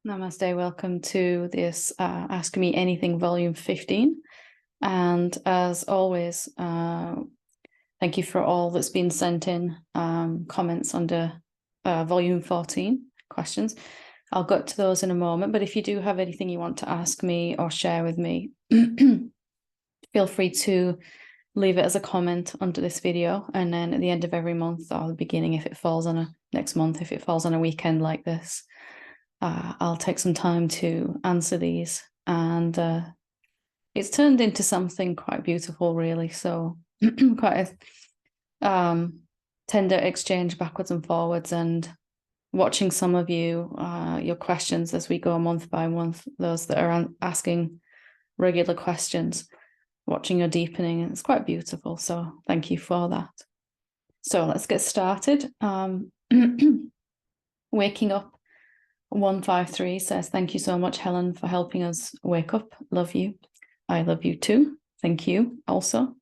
Namaste, welcome to this Ask Me Anything Volume 15. And as always, thank you for all that's been sent in, comments under Volume 14, questions. I'll get to those in a moment, but if you do have anything you want to ask me or share with me, feel free to leave it as a comment under this video. And then at the end of every month, or the beginning, if it falls on next month, if it falls on a weekend like this, I'll take some time to answer these, and it's turned into something quite beautiful, really. So quite a tender exchange backwards and forwards, and watching some of you, your questions as we go month by month, those that are asking regular questions, watching your deepening, it's quite beautiful. So thank you for that. So let's get started. Waking Up 153 says, thank you so much, Helen, for helping us wake up. Love you. I love you too. Thank you also.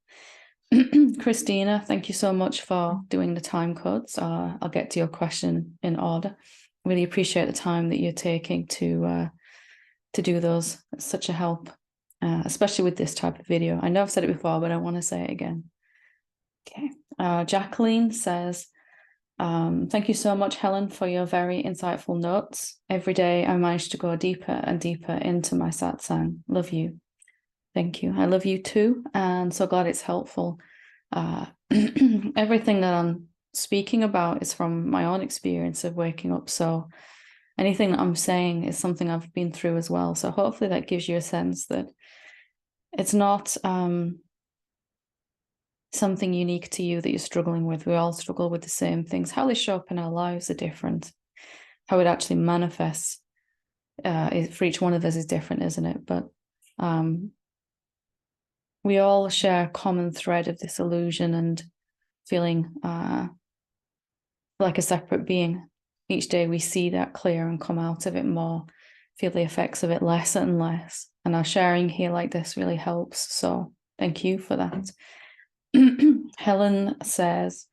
Christina, thank you so much for doing the time codes. I'll get to your question in order. Really appreciate the time that you're taking to do those. It's such a help, especially with this type of video. I know I've said it before, but I want to say it again. Okay. Jacqueline says, thank you so much, Helen, for your very insightful notes. Every day I manage to go deeper and deeper into my satsang. Love you. Thank you. I love you too, and so glad it's helpful. Everything that I'm speaking about is from my own experience of waking up. So anything that I'm saying is something I've been through as well. So hopefully that gives you a sense that it's not something unique to you that you're struggling with. We all struggle with the same things. How they show up in our lives are different. How it actually manifests for each one of us is different, isn't it? But we all share a common thread of this illusion and feeling like a separate being. Each day we see that clear and come out of it more, feel the effects of it less and less. And our sharing here like this really helps. So thank you for that. Helen says,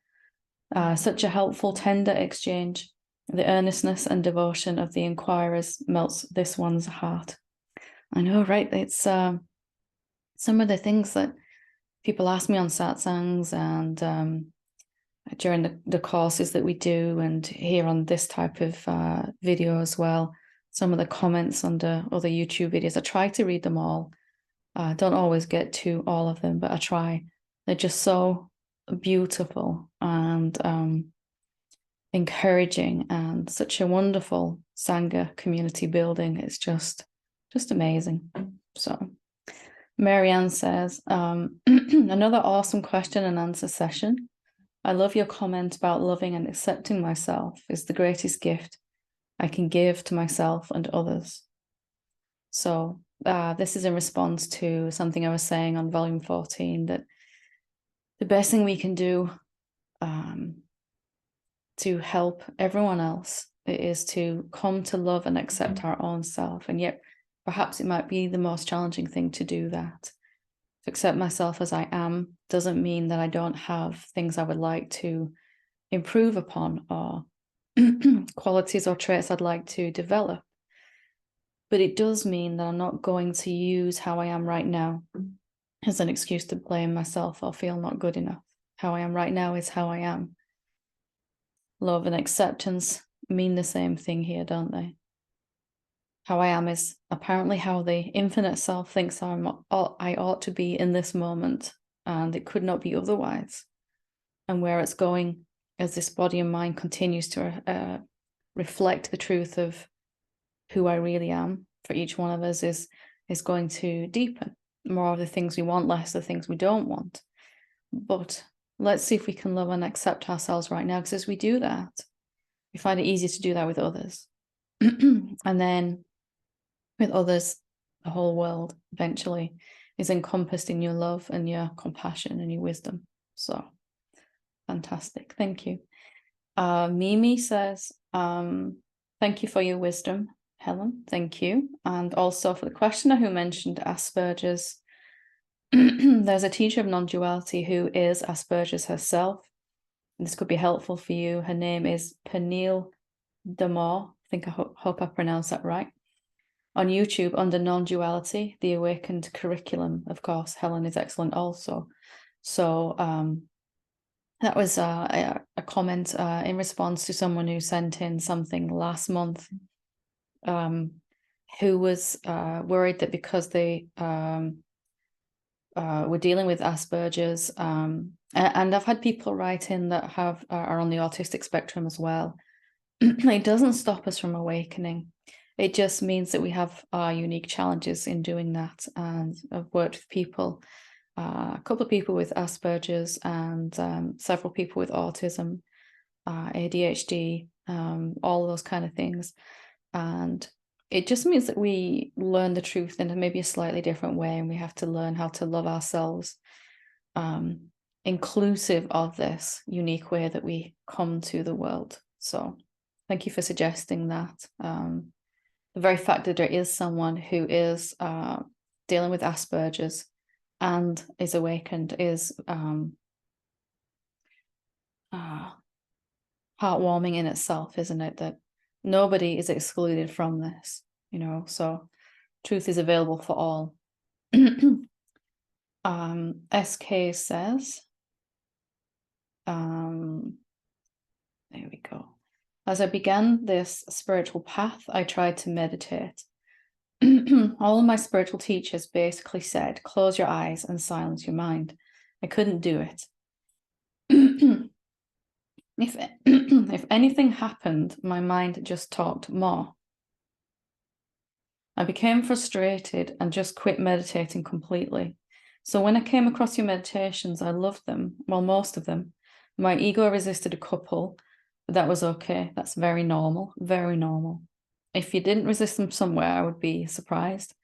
such a helpful, tender exchange. The earnestness and devotion of the inquirers melts this one's heart. I know, right? It's some of the things that people ask me on satsangs and during the courses that we do, and here on this type of video as well. Some of the comments under other YouTube videos, I try to read them all. I don't always get to all of them, but I try. They're just so beautiful and encouraging, and such a wonderful Sangha community building. It's just amazing. So Marianne says, another awesome question and answer session. I love your comment about loving and accepting myself is the greatest gift I can give to myself and others. So this is in response to something I was saying on volume 14, that the best thing we can do to help everyone else is to come to love and accept our own self. And yet perhaps it might be the most challenging thing to do that. To accept myself as I am doesn't mean that I don't have things I would like to improve upon, or qualities or traits I'd like to develop. But it does mean that I'm not going to use how I am right now as an excuse to blame myself or feel not good enough. How I am right now is how I am. Love and acceptance mean the same thing here, don't they? How I am is apparently how the infinite self thinks I ought to be in this moment, and it could not be otherwise. And where it's going as this body and mind continues to reflect the truth of who I really am for each one of us is going to deepen. More of the things we want, less of the things we don't want. But let's see if we can love and accept ourselves right now, because as we do that, we find it easier to do that with others. And then with others, the whole world eventually is encompassed in your love and your compassion and your wisdom. So fantastic. Thank you. Mimi says, thank you for your wisdom, Helen. Thank you. And also for the questioner who mentioned Asperger's. There's a teacher of non-duality who is Asperger's herself. This could be helpful for you. Her name is Pernille Demore. I think I hope I pronounced that right. on YouTube under non-duality, the Awakened curriculum. Of course, Helen is excellent also. So that was a comment in response to someone who sent in something last month, who was worried that because they were dealing with Asperger's, and I've had people write in that are on the autistic spectrum as well. It doesn't stop us from awakening. It just means that we have our unique challenges in doing that. And I've worked with people, a couple of people with Asperger's and several people with autism, ADHD, all those kind of things. And it just means that we learn the truth in maybe a slightly different way, and we have to learn how to love ourselves, inclusive of this unique way that we come to the world. So thank you for suggesting that. The very fact that there is someone who is dealing with Asperger's and is awakened is heartwarming in itself, isn't it? That nobody is excluded from this, so truth is available for all. SK says, there we go. As I began this spiritual path, I tried to meditate. All of my spiritual teachers basically said, close your eyes and silence your mind. I couldn't do it. If anything happened, my mind just talked more. I became frustrated and just quit meditating completely. So when I came across your meditations, I loved them. Well, most of them. My ego resisted a couple, but that was okay. That's very normal, very normal. If you didn't resist them somewhere, I would be surprised.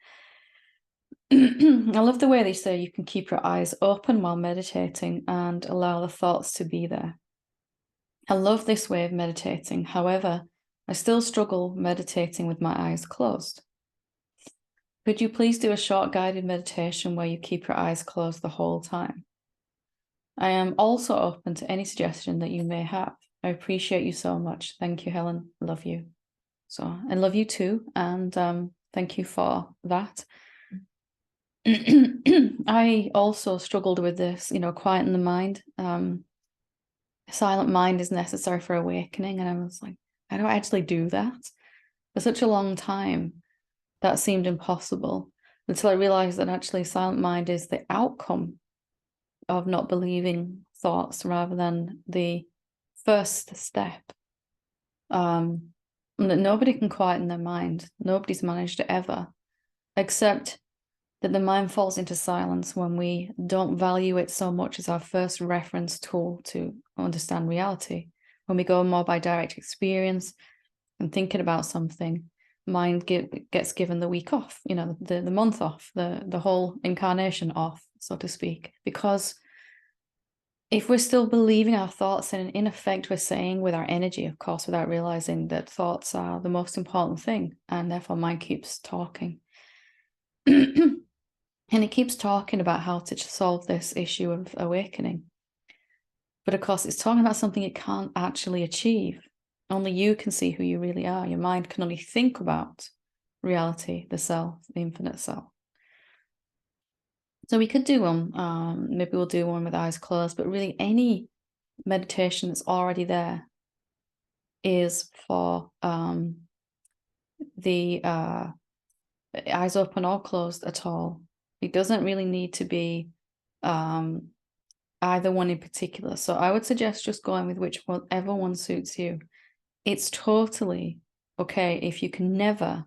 I love the way they say you can keep your eyes open while meditating and allow the thoughts to be there. I love this way of meditating. However, I still struggle meditating with my eyes closed. Could you please do a short guided meditation where you keep your eyes closed the whole time? I am also open to any suggestion that you may have. I appreciate you so much. Thank you, Helen. Love you. So, I love you too. And thank you for that. I also struggled with this, quieten the mind. Silent mind is necessary for awakening. And I was like, how do I actually do that? For such a long time, that seemed impossible until I realized that actually silent mind is the outcome of not believing thoughts rather than the first step. That nobody can quieten their mind. Nobody's managed to ever, except that the mind falls into silence when we don't value it so much as our first reference tool to understand reality. When we go more by direct experience and thinking about something, mind gets given the week off, the month off, the whole incarnation off, so to speak. Because if we're still believing our thoughts, and in effect we're saying with our energy, of course, without realizing that thoughts are the most important thing, and therefore mind keeps talking. And it keeps talking about how to solve this issue of awakening. But of course, it's talking about something it can't actually achieve. Only you can see who you really are. Your mind can only think about reality, the self, the infinite self. So we could do one, maybe we'll do one with eyes closed, but really any meditation that's already there is for the eyes open or closed at all. It doesn't really need to be either one in particular. So I would suggest just going with whichever one suits you. It's totally okay if you can never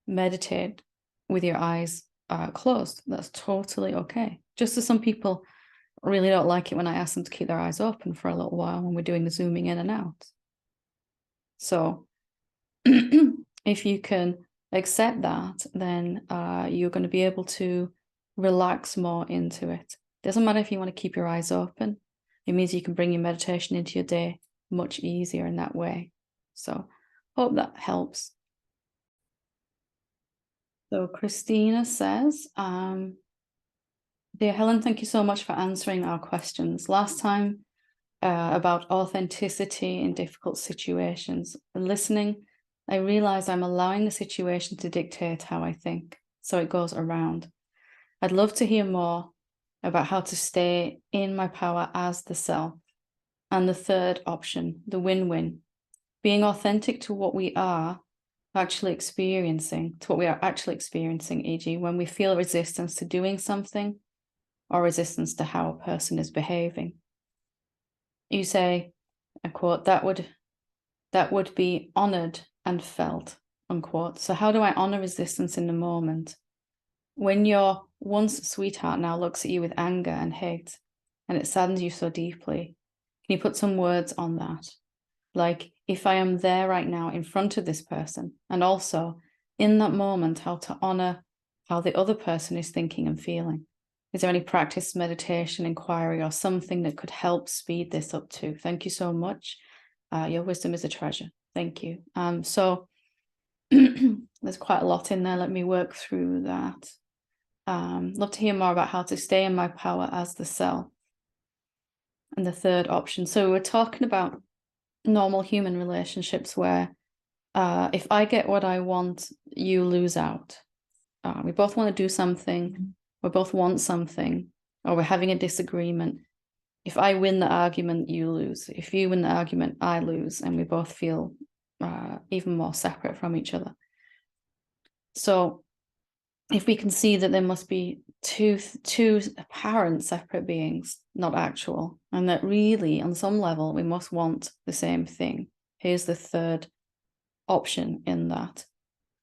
meditate with your eyes closed. That's totally okay. Just as some people really don't like it when I ask them to keep their eyes open for a little while when we're doing the zooming in and out. So if you can accept that, then you're going to be able to relax more into it. Doesn't matter if you want to keep your eyes open. It means you can bring your meditation into your day much easier in that way. So hope that helps. So Christina says, dear Helen, thank you so much for answering our questions. Last time about authenticity in difficult situations. Listening I realize I'm allowing the situation to dictate how I think, so it goes around. I'd love to hear more about how to stay in my power as the self. And the third option, the win-win, being authentic to what we are actually experiencing, e.g., when we feel resistance to doing something or resistance to how a person is behaving. You say, I quote, that would be honored and felt, unquote. So how do I honor resistance in the moment? When your once sweetheart now looks at you with anger and hate, and it saddens you so deeply, can you put some words on that? Like, if I am there right now in front of this person, and also in that moment, how to honor how the other person is thinking and feeling. Is there any practice, meditation, inquiry, or something that could help speed this up too? Thank you so much. Your wisdom is a treasure. Thank you. So there's quite a lot in there. Let me work through that. Love to hear more about how to stay in my power as the self. And the third option. So we're talking about normal human relationships where if I get what I want, you lose out. We both want to do something, we both want something, or we're having a disagreement. If I win the argument, you lose. If you win the argument, I lose, and we both feel even more separate from each other. So if we can see that there must be two apparent separate beings, not actual, and that really on some level we must want the same thing, here's the third option in that.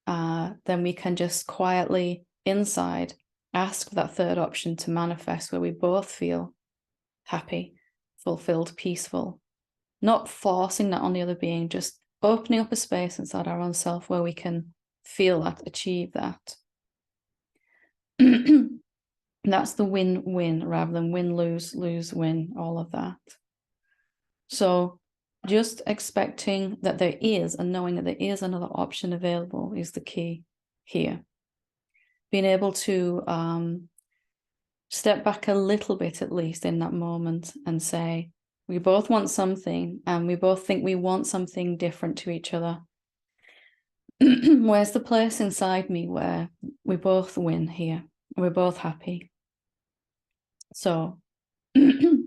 Then we can just quietly inside ask that third option to manifest, where we both feel happy, fulfilled, peaceful, not forcing that on the other being, just opening up a space inside our own self where we can feel that, achieve that. That's the win-win rather than win-lose, lose-win, all of that. So just expecting that there is, and knowing that there is another option available is the key here. Being able to step back a little bit, at least in that moment, and say, we both want something, and we both think we want something different to each other. Where's the place inside me where we both win here? We're both happy. So, that's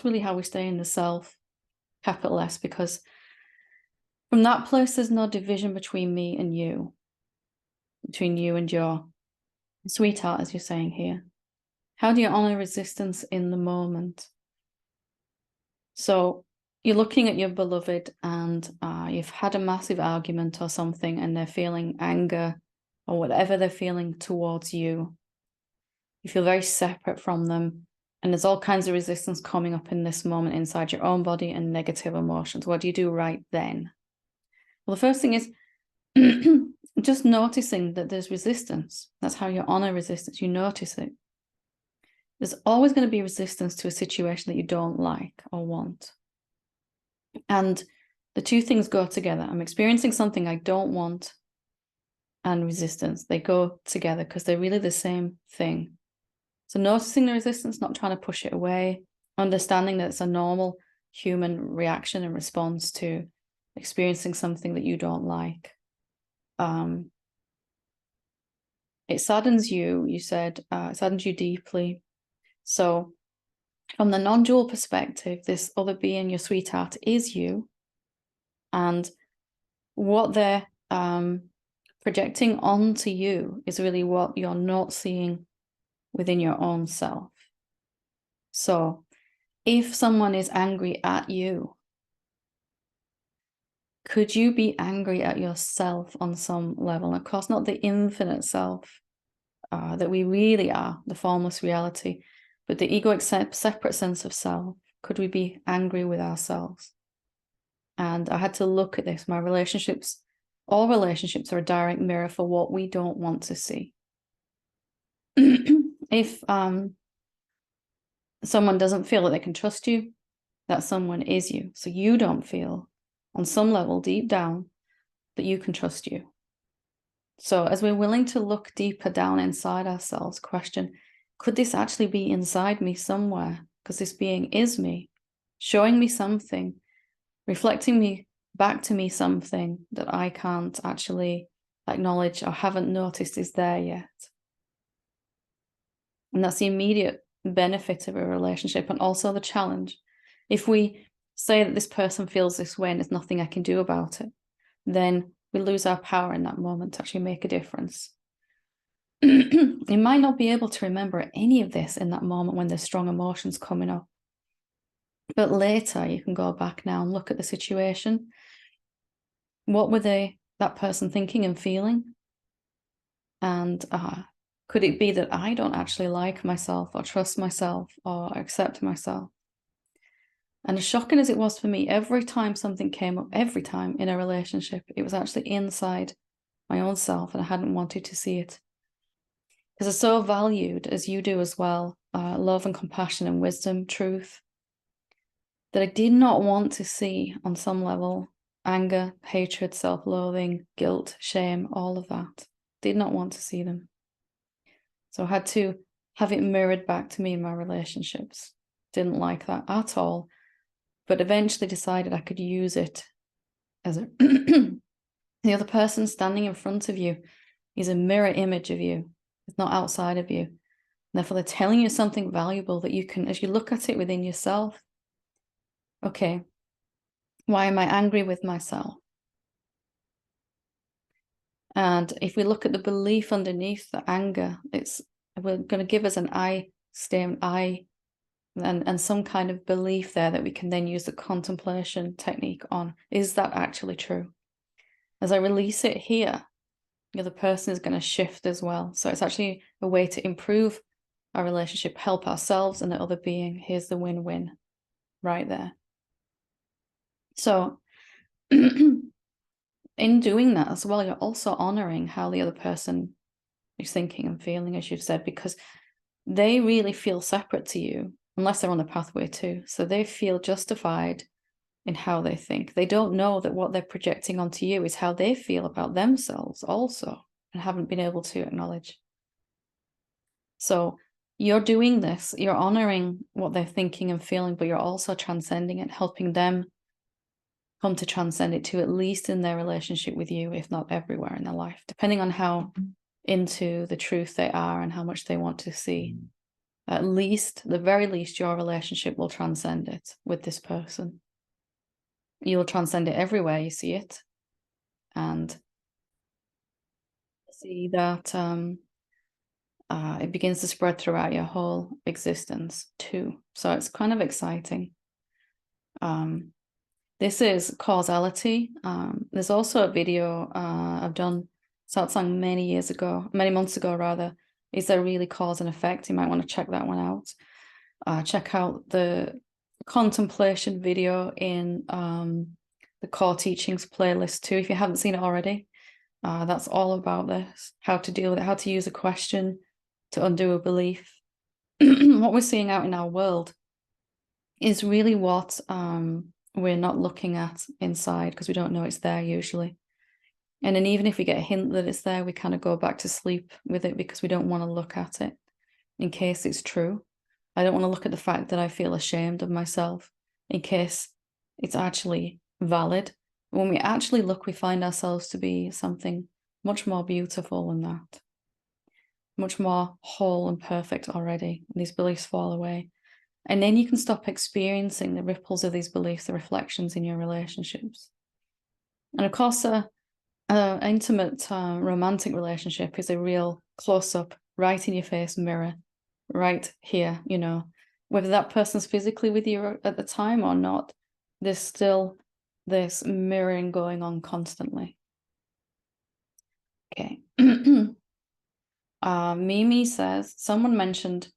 really how we stay in the self, capital S, because from that place, there's no division between me and you, between you and your sweetheart, as you're saying here. How do you honor resistance in the moment? So you're looking at your beloved and you've had a massive argument or something, and they're feeling anger or whatever they're feeling towards you. You feel very separate from them, and there's all kinds of resistance coming up in this moment inside your own body and negative emotions. What do you do right then? Well, the first thing is just noticing that there's resistance. That's how you honor resistance. You notice it. There's always going to be resistance to a situation that you don't like or want. And the two things go together. I'm experiencing something I don't want, and resistance. They go together because they're really the same thing. So noticing the resistance, not trying to push it away, understanding that it's a normal human reaction and response to experiencing something that you don't like. It saddens you, you said, it saddens you deeply. So from the non-dual perspective, this other being, your sweetheart, is you. And what they're projecting onto you is really what you're not seeing within your own self. So if someone is angry at you, could you be angry at yourself on some level? And of course, not the infinite self that we really are, the formless reality, but the egoic separate sense of self. Could we be angry with ourselves? And I had to look at this. My relationships, all relationships are a direct mirror for what we don't want to see. If someone doesn't feel that they can trust you, that someone is you. So you don't feel on some level deep down that you can trust you. So as we're willing to look deeper down inside ourselves, question, could this actually be inside me somewhere? Because this being is me. showing me something, reflecting me back to me something that I can't actually acknowledge or haven't noticed is there yet. And that's the immediate benefit of a relationship, and also the challenge. If we say that this person feels this way and there's nothing I can do about it, then we lose our power in that moment to actually make a difference. You might not be able to remember any of this in that moment when there's strong emotions coming up. But later you can go back now and look at the situation. What were that person thinking and feeling? And could it be that I don't actually like myself or trust myself or accept myself? And as shocking as it was for me, every time something came up, every time in a relationship, it was actually inside my own self, and I hadn't wanted to see it. Because I so valued, as you do as well, love and compassion and wisdom, truth, that I did not want to see on some level anger, hatred, self-loathing, guilt, shame, all of that. Did not want to see them. So I had to have it mirrored back to me in my relationships. Didn't like that at all, but eventually decided I could use it as a the other person standing in front of you is a mirror image of you. It's not outside of you. Therefore, they're telling you something valuable that you can, as you look at it within yourself, okay, why am I angry with myself? And if we look at the belief underneath the anger, we're going to give us an I statement, and some kind of belief there that we can then use the contemplation technique on. Is that actually true? As I release it here, the other person is going to shift as well. So it's actually a way to improve our relationship, help ourselves and the other being. Here's the win-win right there. So in doing that as well, you're also honoring how the other person is thinking and feeling, as you've said, because they really feel separate to you, unless they're on the pathway too. So they feel justified in how they think. They don't know that what they're projecting onto you is how they feel about themselves also, and haven't been able to acknowledge. So you're doing this, you're honoring what they're thinking and feeling, but you're also transcending it, helping them come to transcend it too, at least in their relationship with you, if not everywhere in their life, depending on how into the truth they are and how much they want to see. At least, the very least, your relationship will transcend it with this person. You'll transcend it everywhere you see it, and see that it begins to spread throughout your whole existence too. So it's kind of exciting. This is causality. There's also a video I've done Satsang many months ago rather. Is there really cause and effect? You might want to check that one out. Check out the contemplation video in the core teachings playlist too, if you haven't seen it already. That's all about this, how to deal with it, how to use a question to undo a belief. What we're seeing out in our world is really what we're not looking at inside, because we don't know it's there usually. And then even if we get a hint that it's there, we kind of go back to sleep with it because we don't want to look at it in case it's true. I don't want to look at the fact that I feel ashamed of myself in case it's actually valid. When we actually look, we find ourselves to be something much more beautiful than that, much more whole and perfect already. And these beliefs fall away. And then you can stop experiencing the ripples of these beliefs, the reflections in your relationships. And of course, an intimate romantic relationship is a real close-up, right in your face mirror, right here, you know, whether that person's physically with you at the time or not, there's still this mirroring going on constantly. Okay. Mimi says, someone mentioned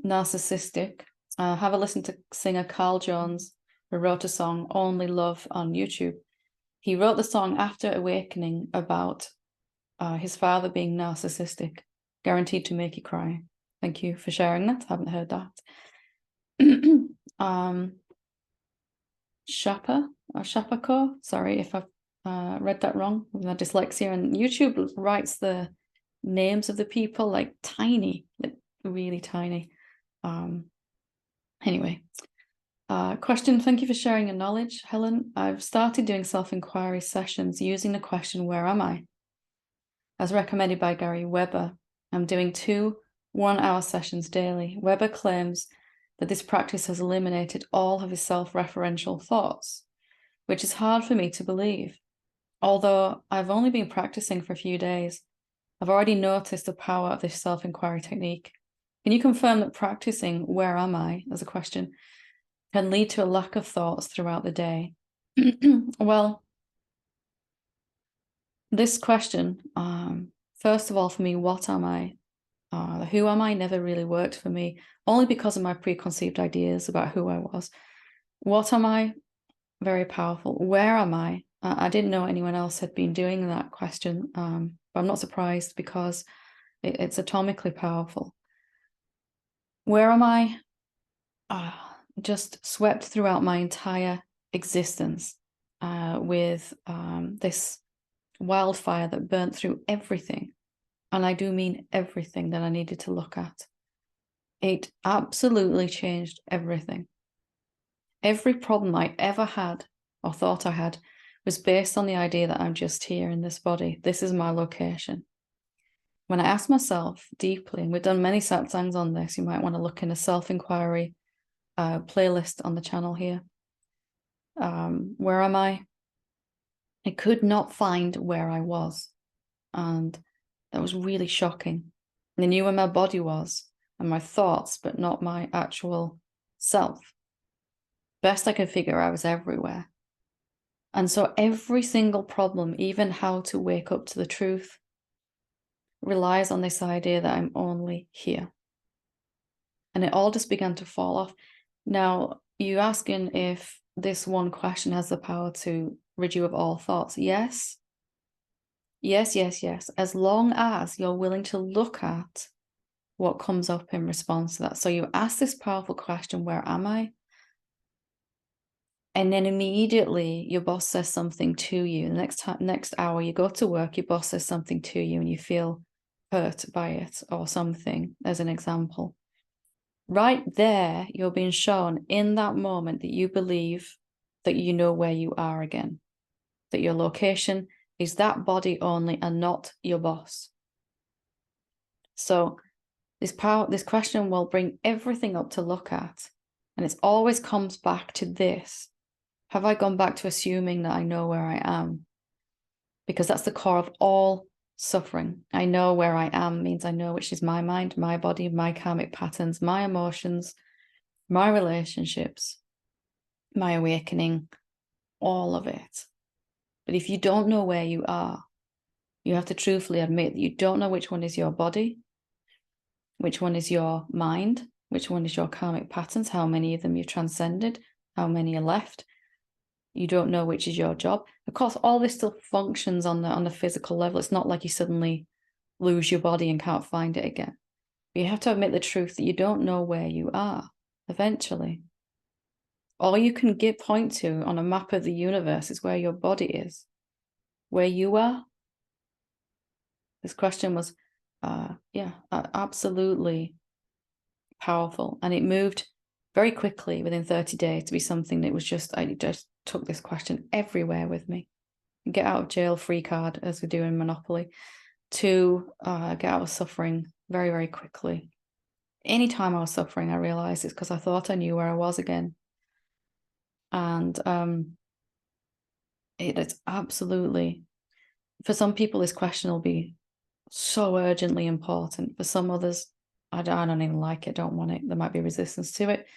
narcissistic. Have a listen to singer Carl Jones, who wrote a song, Only Love, on YouTube. He wrote the song after awakening about his father being narcissistic, guaranteed to make you cry. Thank you for sharing that. I haven't heard that. Shapako, sorry if I've read that wrong. My dyslexia, and YouTube writes the names of the people like tiny, like really tiny. Anyway, Question, thank you for sharing your knowledge, Helen. I've started doing self-inquiry sessions using the question, where am I? As recommended by Gary Weber. I'm doing 2 one-hour sessions daily. Weber claims that this practice has eliminated all of his self-referential thoughts, which is hard for me to believe. Although I've only been practicing for a few days, I've already noticed the power of this self-inquiry technique. Can you confirm that practicing where am I as a question can lead to a lack of thoughts throughout the day? Well, this question, first of all, for me, what am I? Who am I never really worked for me, only because of my preconceived ideas about who I was. What am I? Very powerful. Where am I? I didn't know anyone else had been doing that question, but I'm not surprised because it's atomically powerful. Where am I? Just swept throughout my entire existence with this wildfire that burnt through everything. And I do mean everything that I needed to look at. It absolutely changed everything. Every problem I ever had or thought I had was based on the idea that I'm just here in this body. This is my location. When I asked myself deeply, and we've done many satsangs on this, you might want to look in a self-inquiry playlist on the channel here. Where am I? I could not find where I was. And that was really shocking. And I knew where my body was and my thoughts, but not my actual self. Best I could figure, I was everywhere. And so every single problem, even how to wake up to the truth, relies on this idea that I'm only here. And it all just began to fall off. Now, you asking if this one question has the power to rid you of all thoughts. Yes. Yes, yes, yes. As long as you're willing to look at what comes up in response to that. So you ask this powerful question, where am I? And then immediately your boss says something to you. The next hour you go to work, your boss says something to you and you feel hurt by it or something, as an example. Right there, you're being shown in that moment that you believe that you know where you are again, that your location is that body only and not your boss. So this question will bring everything up to look at. And it always comes back to this. Have I gone back to assuming that I know where I am? Because that's the core of all suffering. I know where I am means I know which is my mind, my body, my karmic patterns, my emotions, my relationships, my awakening, all of it. But if you don't know where you are, you have to truthfully admit that you don't know which one is your body, which one is your mind, which one is your karmic patterns, how many of them you've transcended, how many are left. You don't know which is your job. Of course, all this still functions on the physical level. It's not like you suddenly lose your body and can't find it again. But you have to admit the truth that you don't know where you are eventually. All you can point to on a map of the universe is where your body is. Where you are. This question was, absolutely powerful. And it moved very quickly within 30 days to be something that was just, I just took this question everywhere with me. Get out of jail free card, as we do in Monopoly, to get out of suffering very, very quickly. Anytime I was suffering, I realized it's because I thought I knew where I was again. And it's absolutely, for some people, this question will be so urgently important. For some others, I don't even like it, don't want it. There might be resistance to it.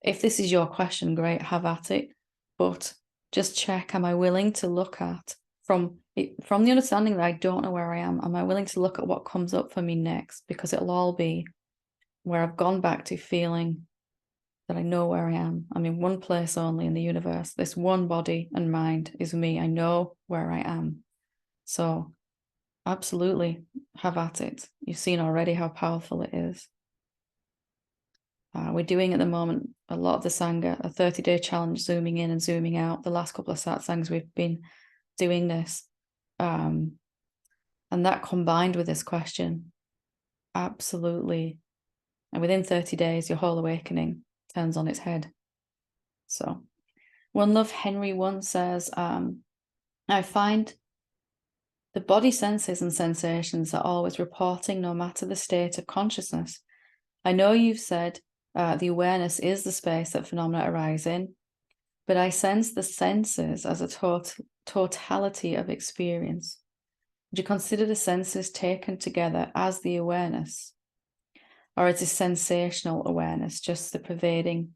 If this is your question, great, have at it. But just check, am I willing to look at, from the understanding that I don't know where I am I willing to look at what comes up for me next? Because it'll all be where I've gone back to feeling that I know where I am. I'm in one place only in the universe. This one body and mind is me. I know where I am. So absolutely, have at it. You've seen already how powerful it is. We're doing at the moment a lot of the Sangha, a 30-day challenge, zooming in and zooming out. The last couple of satsangs we've been doing this. And that combined with this question, absolutely. And within 30 days, your whole awakening turns on its head. So One Love Henry once says, I find the body senses and sensations are always reporting no matter the state of consciousness. I know you've said the awareness is the space that phenomena arise in, but I sense the senses as a totality of experience. Would you consider the senses taken together as the awareness? Or is this sensational awareness just the pervading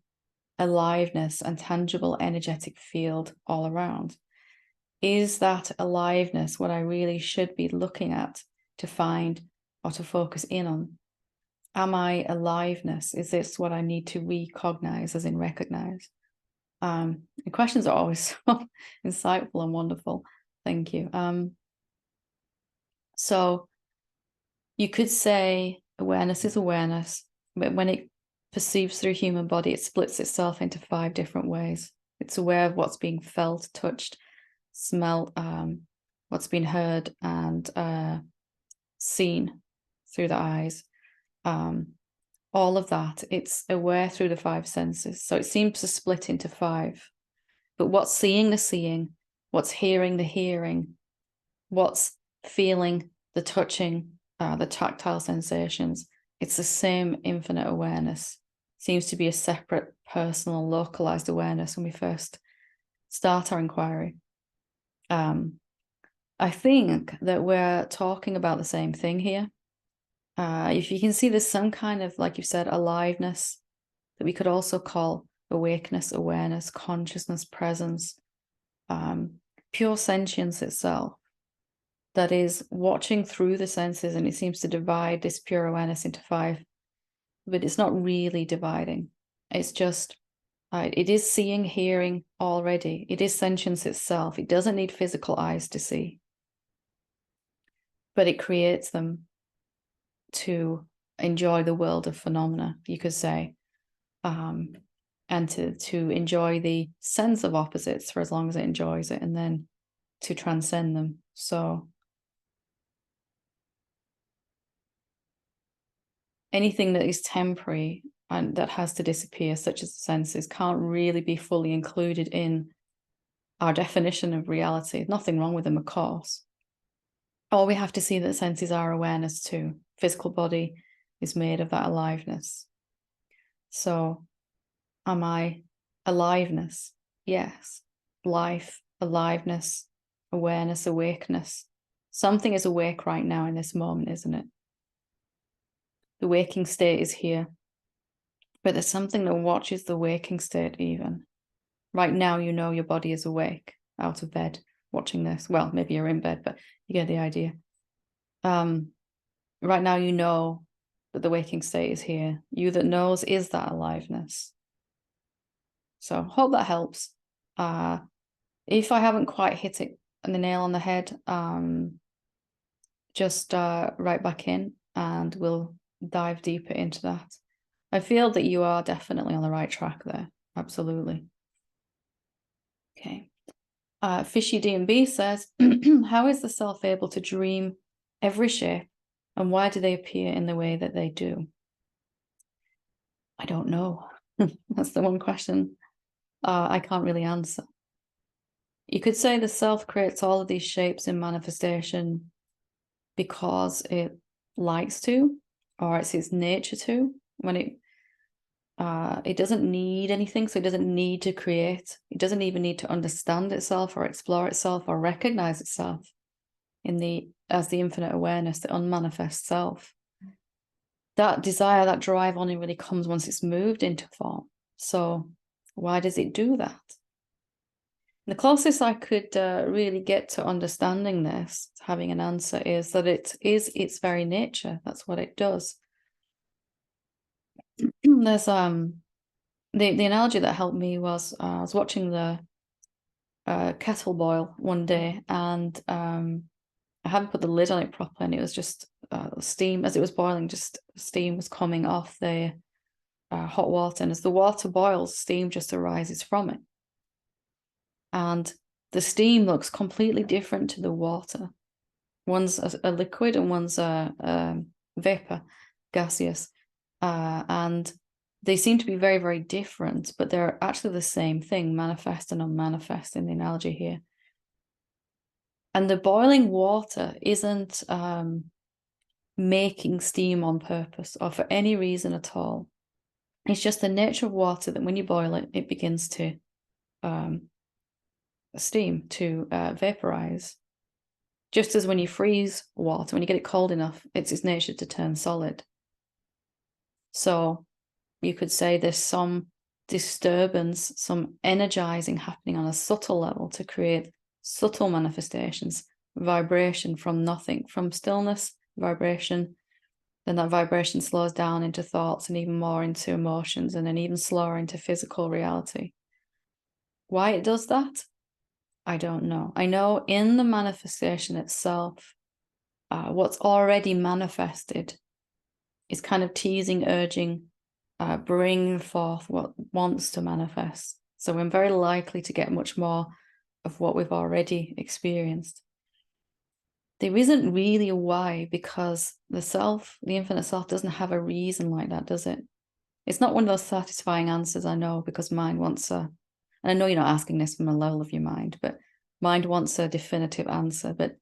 aliveness and tangible energetic field all around? Is that aliveness what I really should be looking at to find or to focus in on? Am I aliveness? Is this what I need to recognize, as in recognize? The questions are always so insightful and wonderful. Thank you. So you could say awareness is awareness, but when it perceives through human body, it splits itself into 5 different ways. It's aware of what's being felt, touched, smelled, what's been heard, and seen through the eyes. All of that, it's aware through the 5 senses. So it seems to split into 5. But what's seeing the seeing, what's hearing the hearing, what's feeling the touching, the tactile sensations, it's the same infinite awareness. It seems to be a separate, personal, localized awareness when we first start our inquiry. I think that we're talking about the same thing here. If you can see, there's some kind of, like you said, aliveness that we could also call awakeness, awareness, consciousness, presence, pure sentience itself, that is watching through the senses, and it seems to divide this pure awareness into 5, but it's not really dividing. It's just, it is seeing, hearing already. It is sentience itself. It doesn't need physical eyes to see, but it creates them to enjoy the world of phenomena, you could say, and to enjoy the sense of opposites for as long as it enjoys it, and then to transcend them. So anything that is temporary and that has to disappear, such as the senses, can't really be fully included in our definition of reality. Nothing wrong with them, of course. Or we have to see that senses are awareness too. Physical body is made of that aliveness. So am I aliveness? Yes. Life, aliveness, awareness, awakeness. Something is awake right now in this moment, isn't it? The waking state is here. But there's something that watches the waking state even. Right now, you know your body is awake, out of bed, watching this. Well, maybe you're in bed, but you get the idea. Right now, you know that the waking state is here. You that knows is that aliveness. So hope that helps. If I haven't quite hit it on the nail on the head, just write back in and we'll dive deeper into that. I feel that you are definitely on the right track there. Absolutely. Okay. Fishy D&B says, how is the self able to dream every shape, and why do they appear in the way that they do? I don't know. That's the one question I can't really answer. You could say the self creates all of these shapes in manifestation because it likes to, or it's its nature to. When it doesn't need anything, so it doesn't need to create. It doesn't even need to understand itself or explore itself or recognize itself as the infinite awareness, the unmanifest self. That desire, that drive only really comes once it's moved into form. So why does it do that? The closest I could really get to understanding this, having an answer, is that it is its very nature. That's what it does. There's the analogy that helped me was I was watching the kettle boil one day, and I hadn't put the lid on it properly, and it was just steam as it was boiling. Just steam was coming off the hot water, and as the water boils, steam just arises from it, and the steam looks completely different to the water. One's a liquid and one's a vapor, gaseous, and they seem to be very, very different, but they're actually the same thing, manifest and unmanifest in the analogy here. And the boiling water isn't making steam on purpose or for any reason at all. It's just the nature of water that when you boil it, it begins to steam, to vaporize. Just as when you freeze water, when you get it cold enough, it's its nature to turn solid. So you could say there's some disturbance, some energizing happening on a subtle level to create subtle manifestations, vibration from nothing, from stillness, vibration. Then that vibration slows down into thoughts and even more into emotions, and then even slower into physical reality. Why it does that? I don't know. I know in the manifestation itself, what's already manifested is kind of teasing, urging, bringing forth what wants to manifest. So we're very likely to get much more of what we've already experienced. There isn't really a why, because the self, the infinite self, doesn't have a reason like that, does it? It's not one of those satisfying answers, I know, because mind wants a, and I know you're not asking this from a level of your mind, but mind wants a definitive answer. But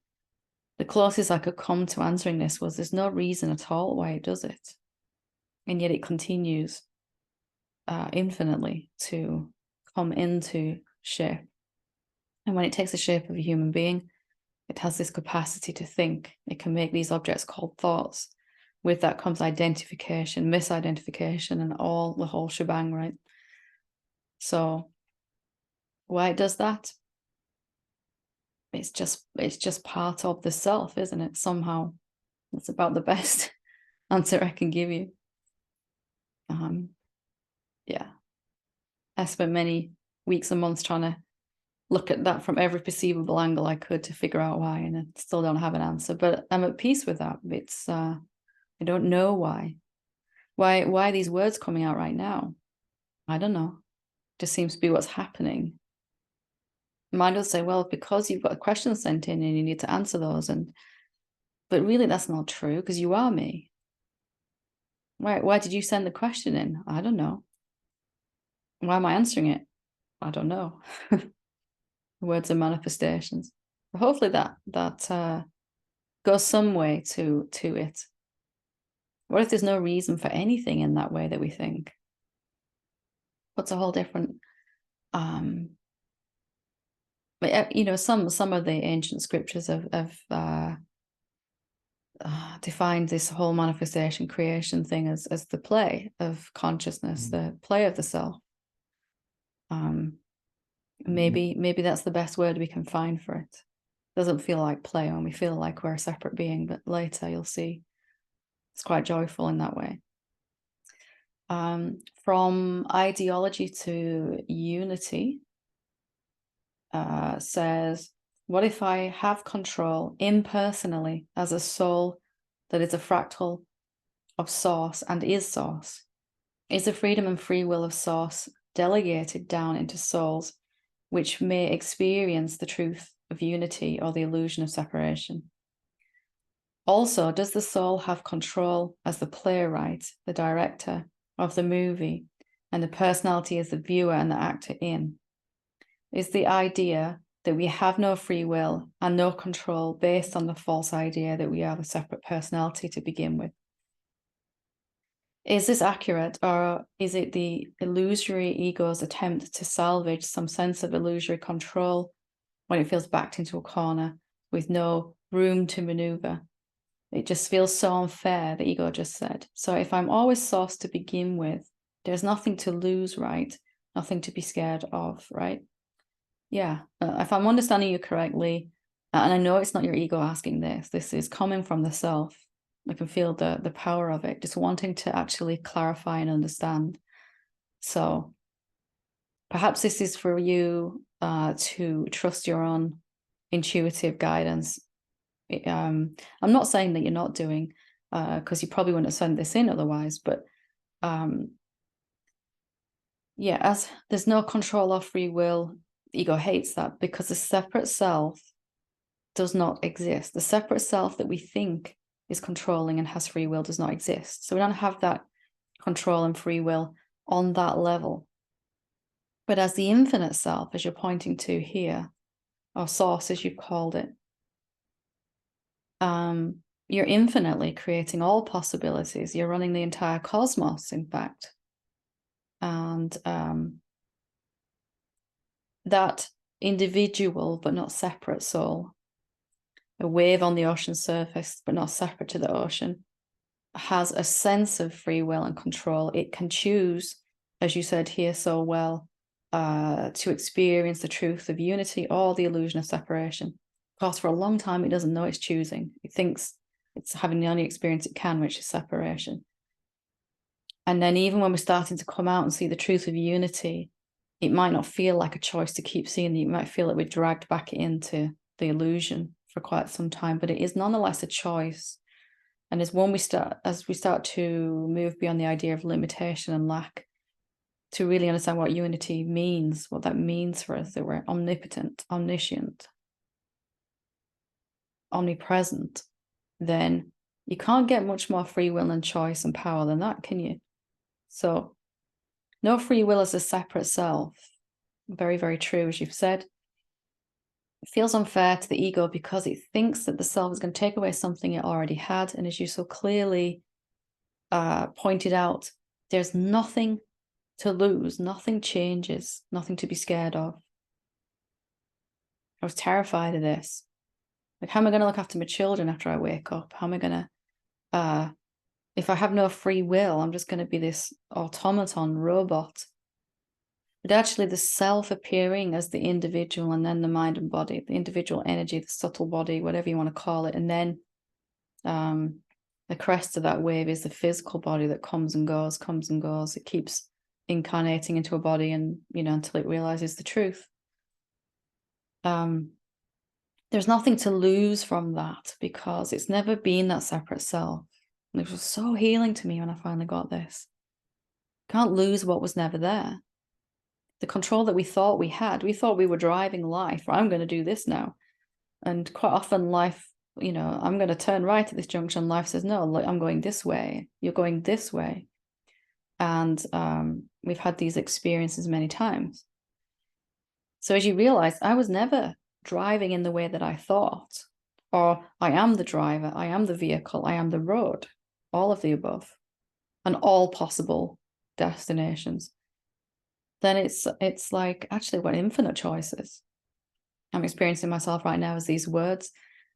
the closest I could come to answering this was there's no reason at all why it does it. And yet it continues infinitely to come into shape. And when it takes the shape of a human being, it has this capacity to think. It can make these objects called thoughts. With that comes identification, misidentification, and the whole shebang, right? So why it does that? It's just part of the self, isn't it? Somehow. That's about the best answer I can give you. Yeah. I spent many weeks and months trying to look at that from every perceivable angle I could to figure out why, and I still don't have an answer, but I'm at peace with that. It's I don't know why are these words coming out right now. I don't know, just seems to be what's happening. Mind will say, well, because you've got a question sent in and you need to answer those, but really that's not true, because you are me. Why did you send the question in? I don't know. Why am I answering it? I don't know. Words are manifestations. But hopefully that goes some way to it. What if there's no reason for anything in that way that we think? What's a whole different but some of the ancient scriptures have defined this whole manifestation creation thing as the play of consciousness, the play of the self. Maybe that's the best word we can find for it. Doesn't feel like play when we feel like we're a separate being, but later you'll see it's quite joyful in that way. From ideology to unity, says, what if I have control impersonally as a soul that is a fractal of source and is source? Is the freedom and free will of source delegated down into souls which may experience the truth of unity or the illusion of separation? Also, does the soul have control as the playwright, the director of the movie, and the personality as the viewer and the actor in? Is the idea that we have no free will and no control based on the false idea that we have a separate personality to begin with? Is this accurate, or is it the illusory ego's attempt to salvage some sense of illusory control when it feels backed into a corner with no room to maneuver? It just feels so unfair, the ego just said. So if I'm always source to begin with, there's nothing to lose, right? Nothing to be scared of, right? Yeah, if I'm understanding you correctly, and I know it's not your ego asking this is coming from the self. I can feel the power of it, just wanting to actually clarify and understand. So perhaps this is for you to trust your own intuitive guidance. I'm not saying that you're not doing, because you probably wouldn't have sent this in otherwise, but yeah, as there's no control or free will, ego hates that, because the separate self does not exist. The separate self that we think is controlling and has free will does not exist. So we don't have that control and free will on that level. But as the infinite self, as you're pointing to here, or source as you've called it, you're infinitely creating all possibilities. You're running the entire cosmos, in fact. And that individual but not separate soul, a wave on the ocean surface but not separate to the ocean, has a sense of free will and control. It can choose, as you said here so well, to experience the truth of unity or the illusion of separation. Of course, for a long time, it doesn't know it's choosing. It thinks it's having the only experience it can, which is separation. And then even when we're starting to come out and see the truth of unity, it might not feel like a choice to keep seeing it. You might feel that we're dragged back into the illusion for quite some time, but it is nonetheless a choice. And as we start to move beyond the idea of limitation and lack, to really understand what unity means, what that means for us, that we're omnipotent, omniscient, omnipresent, then you can't get much more free will and choice and power than that, can you? So no free will as a separate self. Very, very true, as you've said. It feels unfair to the ego because it thinks that the self is going to take away something it already had. And as you so clearly pointed out, there's nothing to lose, nothing changes, nothing to be scared of. I was terrified of this. Like, how am I going to look after my children after I wake up? How am I going to, if I have no free will, I'm just going to be this automaton robot. But actually the self appearing as the individual, and then the mind and body, the individual energy, the subtle body, whatever you want to call it. And then the crest of that wave is the physical body that comes and goes. It keeps incarnating into a body, and, until it realizes the truth. There's nothing to lose from that because it's never been that separate self. And it was so healing to me when I finally got this. Can't lose what was never there. The control that we thought we had, we thought we were driving life. I'm going to do this now. And quite often life, I'm going to turn right at this junction. Life says, no, I'm going this way. You're going this way. And we've had these experiences many times. So as you realize, I was never driving in the way that I thought, or I am the driver, I am the vehicle, I am the road, all of the above, and all possible destinations. Then it's like, actually, what infinite choices. I'm experiencing myself right now as these words,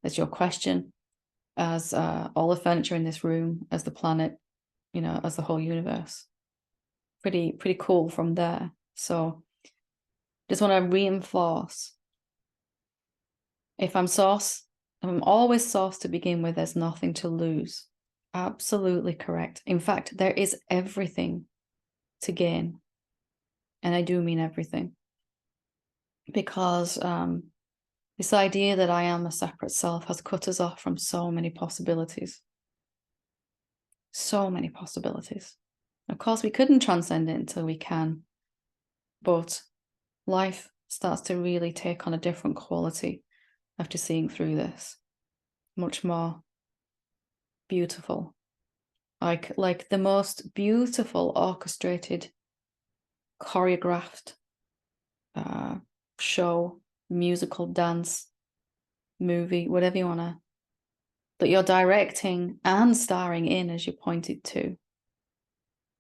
as your question, as all the furniture in this room, as the planet, as the whole universe. Pretty cool from there. So just want to reinforce, if I'm always source to begin with, there's nothing to lose. Absolutely correct. In fact, there is everything to gain. And I do mean everything. Because this idea that I am a separate self has cut us off from so many possibilities. So many possibilities. Of course, we couldn't transcend it until we can. But life starts to really take on a different quality after seeing through this. Much more beautiful. Like the most beautiful orchestrated, choreographed show, musical, dance, movie, whatever you want to, that you're directing and starring in, as you pointed to.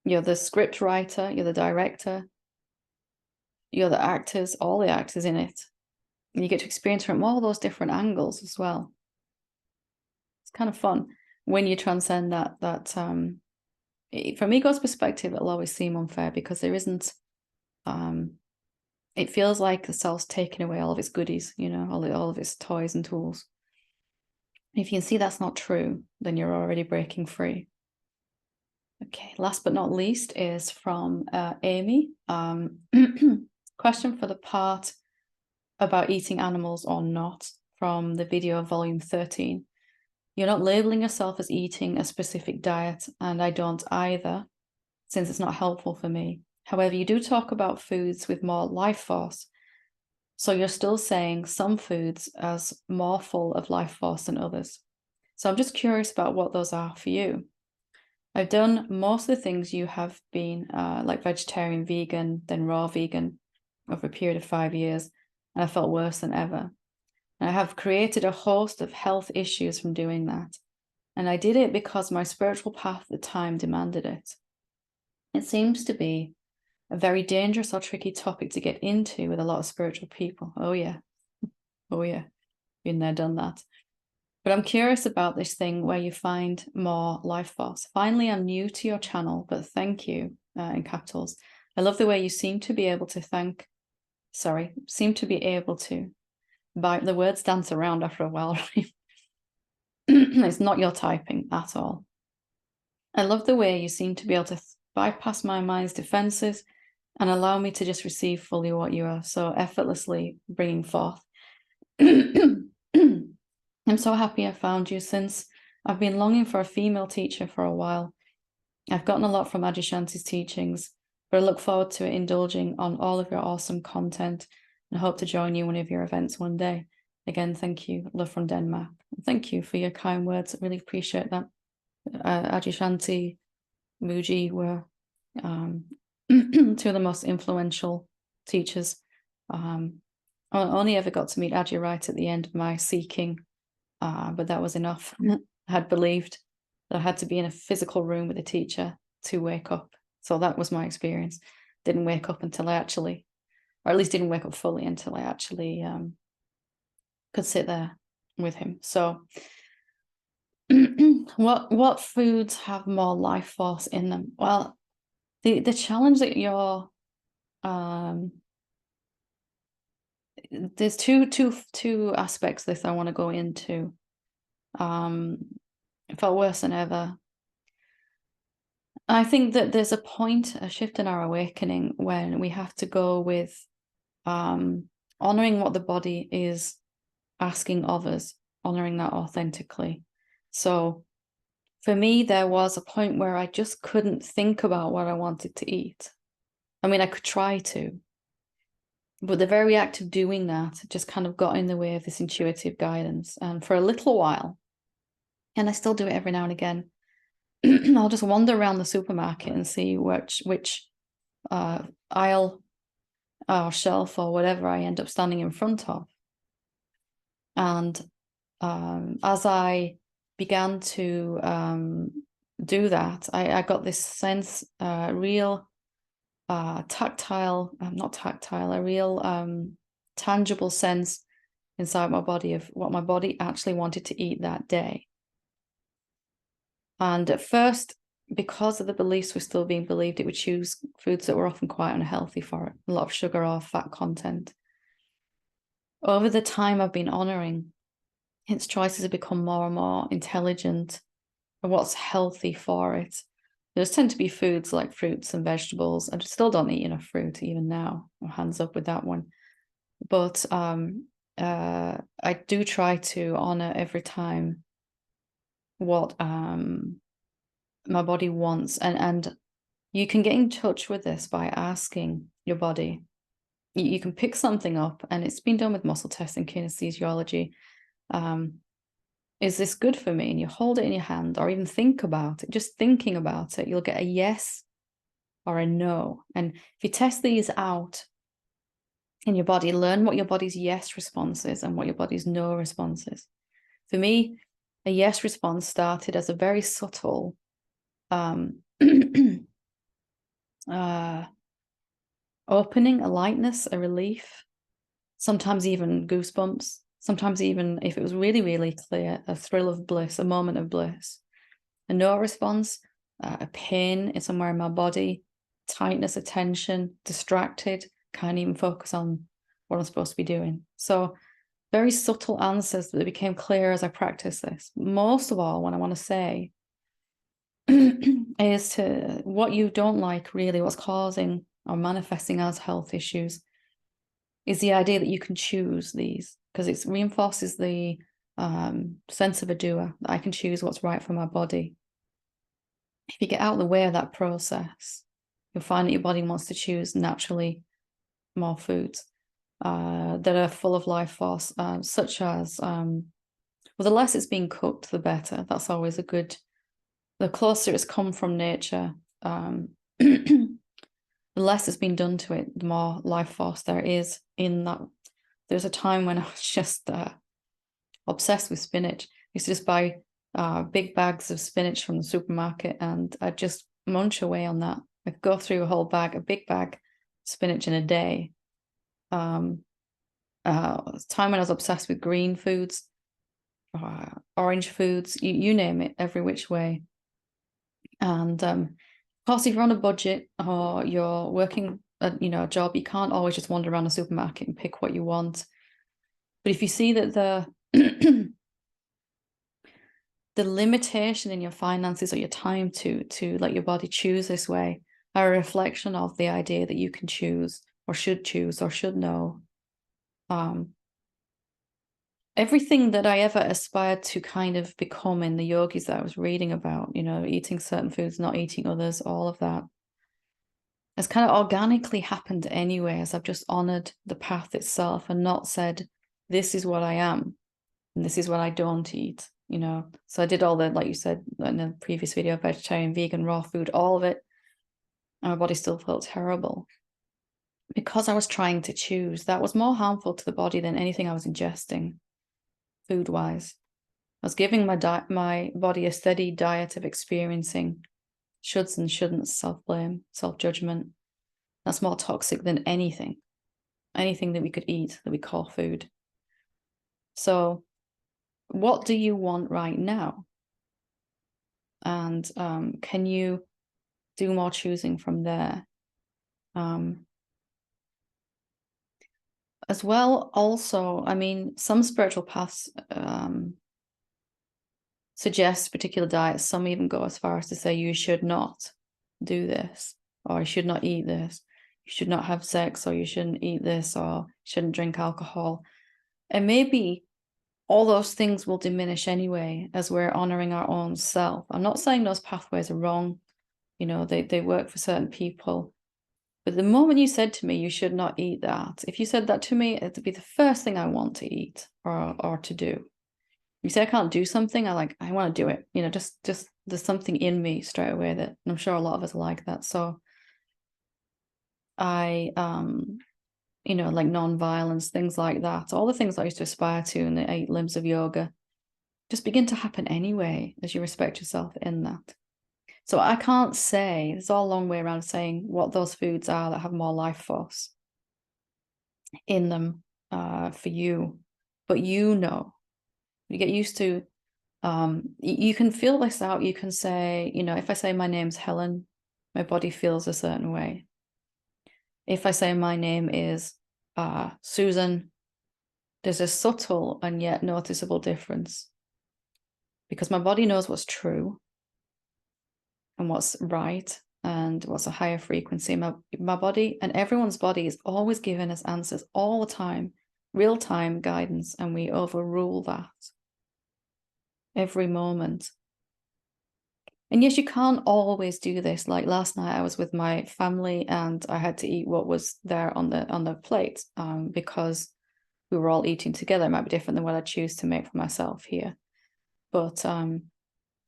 You're the script writer, you're the director, you're the actors, all the actors in it. And you get to experience from all those different angles as well. It's kind of fun when you transcend that from ego's perspective, it'll always seem unfair because there isn't, it feels like the self's taking away all of its goodies, all of its toys and tools. If you can see that's not true, then you're already breaking free. Okay, last but not least is from Amy. Question for the part about eating animals or not, from the video of volume 13. You're not labeling yourself as eating a specific diet, and I don't either, since it's not helpful for me. However, you do talk about foods with more life force. So you're still saying some foods as more full of life force than others. So I'm just curious about what those are for you. I've done most of the things you have been, like vegetarian, vegan, then raw vegan over a period of 5 years, and I felt worse than ever. And I have created a host of health issues from doing that. And I did it because my spiritual path at the time demanded it. It seems to be a very dangerous or tricky topic to get into with a lot of spiritual people. Oh yeah. Oh yeah. Been there, done that. But I'm curious about this thing where you find more life force. Finally, I'm new to your channel, but thank you, in capitals. I love the way you seem to be able to but the words dance around after a while. It's not your typing at all. I love the way you seem to be able to bypass my mind's defenses and allow me to just receive fully what you are so effortlessly bringing forth. I'm so happy I found you, since I've been longing for a female teacher for a while. I've gotten a lot from Adyashanti's teachings, but I look forward to indulging on all of your awesome content and hope to join you in one of your events one day. Again, thank you. Love from Denmark. Thank you for your kind words. I really appreciate that. Adyashanti, Muji were two of the most influential teachers. I only ever got to meet Adya right at the end of my seeking, but that was enough. I had believed that I had to be in a physical room with a teacher to wake up. So that was my experience. Didn't wake up until I actually, or at least didn't wake up fully until I actually could sit there with him. So what foods have more life force in them? Well, the challenge that you're there's two aspects of this I want to go into. It felt worse than ever. I think that there's a shift in our awakening when we have to go with honoring what the body is asking of us, honoring that authentically. So for me, there was a point where I just couldn't think about what I wanted to eat. I mean, I could try to, but the very act of doing that just kind of got in the way of this intuitive guidance. And for a little while, and I still do it every now and again, I'll just wander around the supermarket and see which aisle or shelf or whatever I end up standing in front of. And as I began to do that, I got this sense, real tangible sense inside my body of what my body actually wanted to eat that day. And at first, because of the beliefs were still being believed, it would choose foods that were often quite unhealthy for it, a lot of sugar or fat content. Over the time I've been honoring, its choices have become more and more intelligent and what's healthy for it. There's tend to be foods like fruits and vegetables. I still don't eat enough fruit even now. Hands up with that one. But I do try to honor every time what my body wants. And you can get in touch with this by asking your body. You can pick something up, and it's been done with muscle testing, kinesiology. Is this good for me? And you hold it in your hand, or even think about it. Just thinking about it, you'll get a yes or a no. And if you test these out in your body, learn what your body's yes response is and what your body's no response is. For me, a yes response started as a very subtle opening, a lightness, a relief, sometimes even goosebumps, sometimes even, if it was really, really clear, a thrill of bliss, a moment of bliss. A no response, a pain somewhere in my body, tightness, a tension, distracted, can't even focus on what I'm supposed to be doing. So very subtle answers that became clear as I practiced this. Most of all, what I want to say is to what you don't like, really, what's causing or manifesting as health issues, is the idea that you can choose these, because it reinforces the sense of a doer, that I can choose what's right for my body. If you get out of the way of that process, you'll find that your body wants to choose naturally more foods that are full of life force, such as, well, the less it's being cooked, the better. That's always a good the closer it's come from nature, the less has been done to it, the more life force there is in that. There's a time when I was just obsessed with spinach. I used to just buy big bags of spinach from the supermarket, and I'd just munch away on that. I'd go through a big bag of spinach in a day. Time when I was obsessed with green foods, orange foods, you name it, every which way. And of course, if you're on a budget or you're working a job, you can't always just wander around a supermarket and pick what you want. But if you see that the limitation in your finances or your time to let your body choose this way are a reflection of the idea that you can choose or should know. Everything that I ever aspired to kind of become in the yogis that I was reading about, eating certain foods, not eating others, all of that has kind of organically happened anyway, as I've just honored the path itself and not said, this is what I am and this is what I don't eat, So I did all the, like you said in the previous video, vegetarian, vegan, raw food, all of it. And my body still felt terrible because I was trying to choose. That was more harmful to the body than anything I was ingesting food-wise. I was giving my body a steady diet of experiencing shoulds and shouldn'ts, self-blame, self-judgment. That's more toxic than anything that we could eat that we call food. So what do you want right now? And can you do more choosing from there? As well, also, I mean, some spiritual paths suggest particular diets. Some even go as far as to say you should not do this, or you should not eat this, you should not have sex, or you shouldn't eat this, or shouldn't drink alcohol. And maybe all those things will diminish anyway as we're honoring our own self. I'm not saying those pathways are wrong. They work for certain people. But the moment you said to me, you should not eat that, if you said that to me, it'd be the first thing I want to eat or to do. You say I can't do something, I want to do it. Just there's something in me straight away that, and I'm sure a lot of us are like that. So I, like non-violence, things like that, all the things I used to aspire to in the 8 limbs of yoga just begin to happen anyway as you respect yourself in that. So I can't say, it's all a long way around saying what those foods are that have more life force in them for you. But you get used to, you can feel this out. You can say, if I say my name's Helen, my body feels a certain way. If I say my name is Susan, there's a subtle and yet noticeable difference because my body knows what's true and what's right and what's a higher frequency. My body and everyone's body is always giving us answers all the time, real-time guidance, and we overrule that every moment. And yes, you can't always do this. Like last night I was with my family and I had to eat what was there on the plate because we were all eating together. It might be different than what I choose to make for myself here. But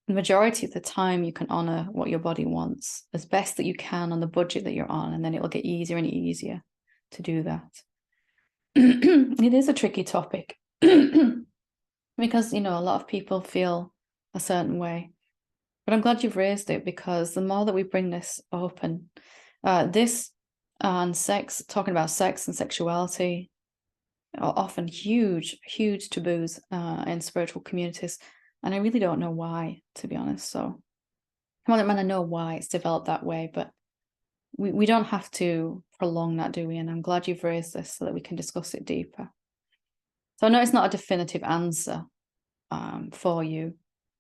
the majority of the time you can honor what your body wants as best that you can on the budget that you're on, and then it'll get easier and easier to do that. It is a tricky topic because, a lot of people feel a certain way, but I'm glad you've raised it because the more that we bring this open, this and sex, talking about sex and sexuality are often huge taboos in spiritual communities. And I really don't know why, to be honest. So, I know why it's developed that way, but we don't have to prolong that, do we? And I'm glad you've raised this so that we can discuss it deeper. So I know it's not a definitive answer for you,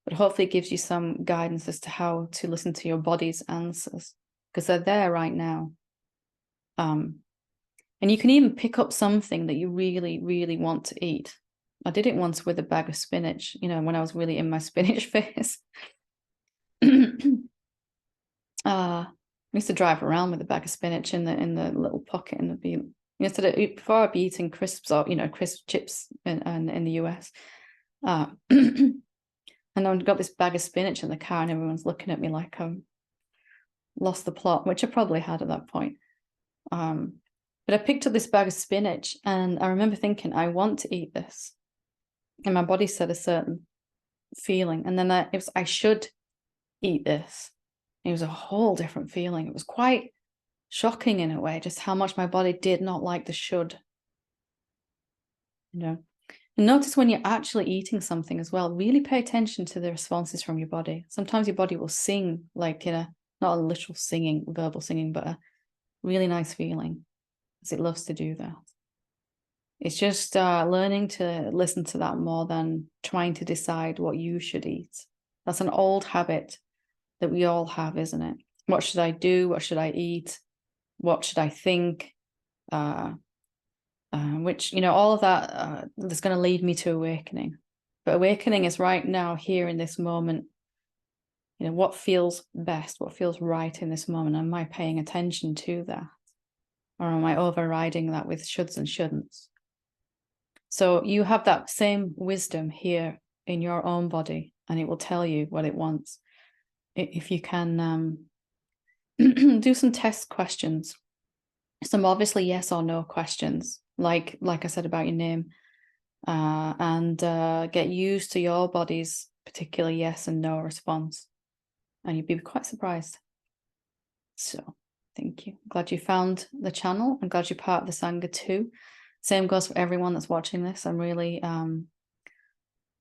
but hopefully it gives you some guidance as to how to listen to your body's answers, because they're there right now. And you can even pick up something that you really, really want to eat. I did it once with a bag of spinach, when I was really in my spinach phase. I used to drive around with a bag of spinach in the little pocket in the before I'd be eating crisps or crisp chips in the US. And I've got this bag of spinach in the car and everyone's looking at me like I'm lost the plot, which I probably had at that point. But I picked up this bag of spinach and I remember thinking, I want to eat this. And my body said a certain feeling. And then I should eat this. It was a whole different feeling. It was quite shocking in a way, just how much my body did not like the should. And notice when you're actually eating something as well, really pay attention to the responses from your body. Sometimes your body will sing, like in not a literal singing, verbal singing, but a really nice feeling, as it loves to do that. It's just learning to listen to that more than trying to decide what you should eat. That's an old habit that we all have, isn't it? What should I do? What should I eat? What should I think? Which, all of that is going to lead me to awakening. But awakening is right now, here in this moment. What feels best? What feels right in this moment? Am I paying attention to that? Or am I overriding that with shoulds and shouldn'ts? So you have that same wisdom here in your own body, and it will tell you what it wants. If you can do some test questions, some obviously yes or no questions, like I said about your name, and get used to your body's particular yes and no response, and you'd be quite surprised. So thank you. Glad you found the channel. I'm glad you're part of the Sangha too. Same goes for everyone that's watching this. I'm really, I'm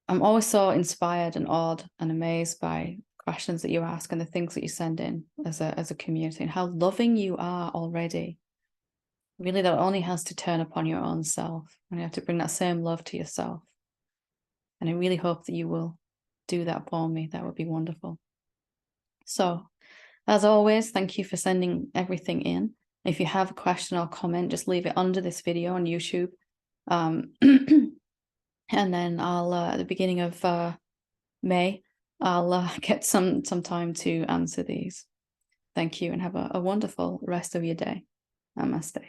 always so inspired and awed and amazed by questions that you ask and the things that you send in as a community, and how loving you are already. Really, that only has to turn upon your own self, and you have to bring that same love to yourself. And I really hope that you will do that for me. That would be wonderful. So, as always, thank you for sending everything in. If you have a question or comment, just leave it under this video on YouTube. And then I'll, at the beginning of May, I'll get some time to answer these. Thank you, and have a wonderful rest of your day. Namaste.